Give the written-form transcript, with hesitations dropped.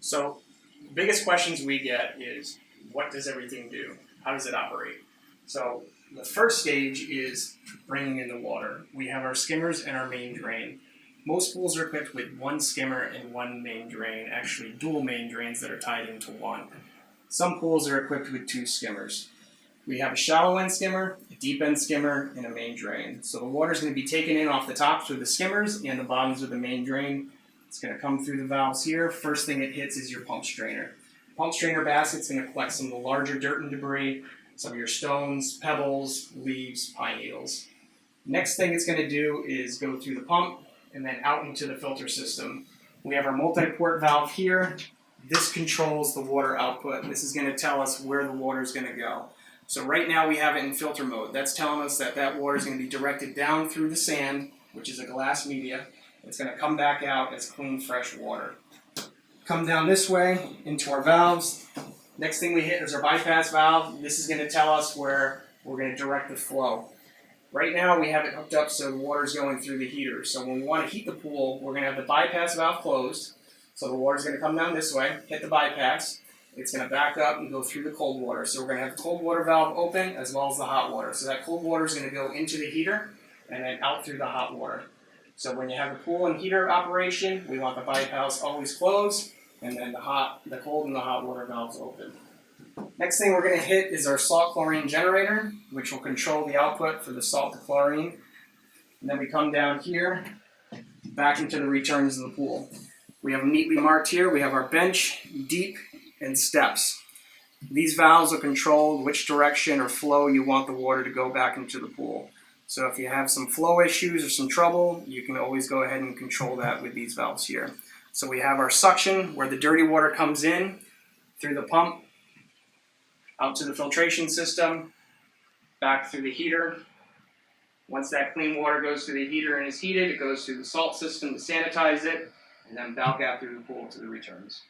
So, biggest questions we get is, what does everything do? How does it operate? So, the first stage is bringing in the water. We have our skimmers and our main drain. Most pools are equipped with one skimmer and one main drain, actually dual main drains that are tied into one. Some pools are equipped with two skimmers. We have a shallow end skimmer, a deep end skimmer, and a main drain. So the water is going to be taken in off the top through the skimmers and the bottoms of the main drain. It's going to come through the valves here. First thing it hits is your pump strainer. Pump strainer basket's going to collect some of the larger dirt and debris, some of your stones, pebbles, leaves, pine needles. Next thing it's going to do is go through the pump and then out into the filter system. We have our multi-port valve here. This controls the water output. This is going to tell us where the water is going to go. So right now we have it in filter mode. That's telling us that that water is going to be directed down through the sand, which is a glass media. It's going to come back out as clean, fresh water. Come down this way into our valves. Next thing we hit is our bypass valve. This is going to tell us where we're going to direct the flow. Right now we have it hooked up so the water is going through the heater. So when we want to heat the pool, we're going to have the bypass valve closed. So the water is going to come down this way, hit the bypass. It's going to back up and go through the cold water. So we're going to have the cold water valve open as well as the hot water. So that cold water is going to go into the heater and then out through the hot water. So when you have the pool and heater operation, we want the bypass always closed and then the cold and the hot water valves open. Next thing we're going to hit is our salt chlorine generator, which will control the output for the salt to chlorine. And then we come down here, back into the returns of the pool. We have them neatly marked here. We have our bench, deep, and steps. These valves will control which direction or flow you want the water to go back into the pool. So if you have some flow issues or some trouble, you can always go ahead and control that with these valves here. So we have our suction where the dirty water comes in through the pump, out to the filtration system, back through the heater. Once that clean water goes through the heater and is heated, it goes through the salt system to sanitize it, and then back out through the pool to the returns.